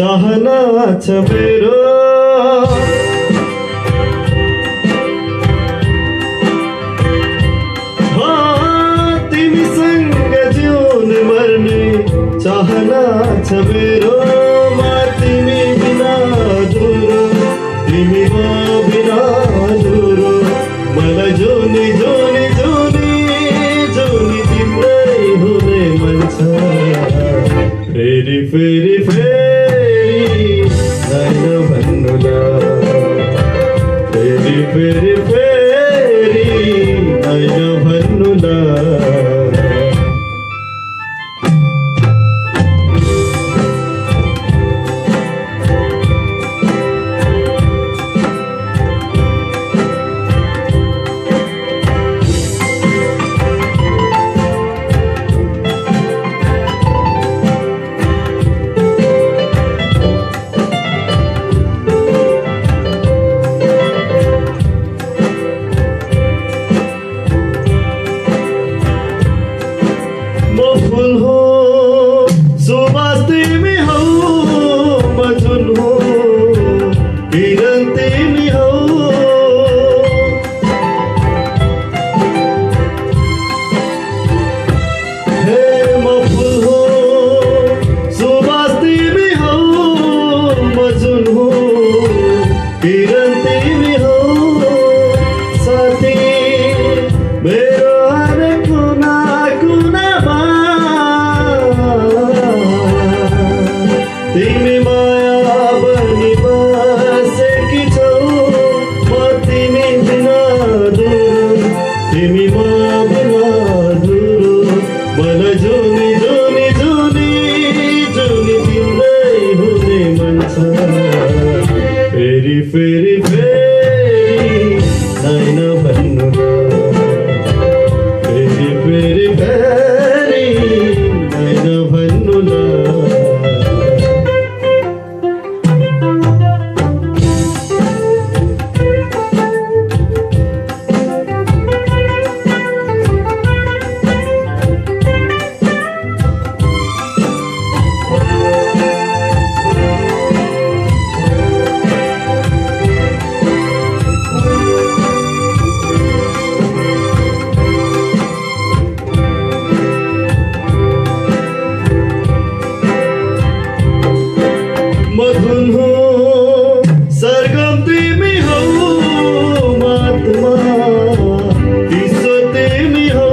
चाहना छ मेरो तिमीसँग जिउन मर्ने चाहना छ मेरो तिमी बिना अधुरो तिमी बिना अधुरो मलाई जोनी जोनी जोनी जोनी तिम्रै हुने मन छ फेरि फेरि फेरि नाइन भन्नुला फेरि फेरि फेरि नाइन भन्नुला फूल हो सुबास तिमी हो मजुन हो किरण तिमी हो हे म फूल हो सुबास तिमी हो मजुन हो किरण तिमी हो साथी मेरो हर कुना कुनामा तिमी माया बनी बसेकी छौ म तिमी बिना अधुरो तिमी म बिना अधुरो मलाई जुनी जुनी जुनी जुनी तिम्रै हुने मन छ फेरि फेरि फेरि नाइन भन्नुला फेरि फेरि फेरि नाइन भन्नुला मधुन हो सरगम तिमी हो महात्मा ईश्वर तिमी हो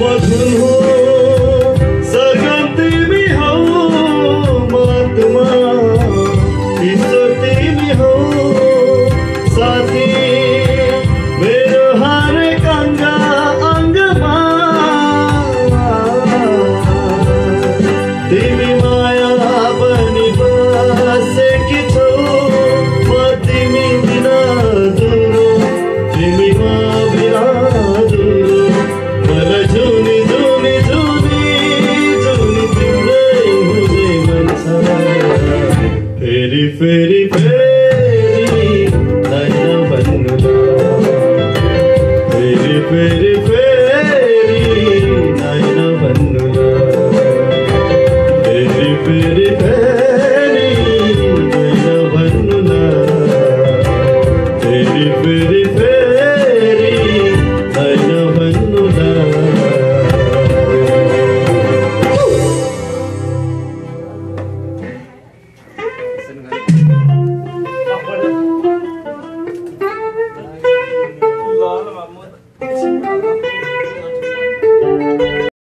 मधुन हो सरगम तिमी हो महात्मा ईश्वर तिमी हो साथी मेरो हरेक अंग तिमी माया बनी बसेकी छौ म तिमी बिना अधुरो तिमी म बिना अधुरो मलाई जुनी जुनी जुनी जुनी तिम्रै हुने मन छ फेरि फेरि फेरि नाइन भन्नुला फेरि फेरि फेरि नाइन भन्नुला फेरि फेरि फेरि नाइन भन्नुला फेरि फेरि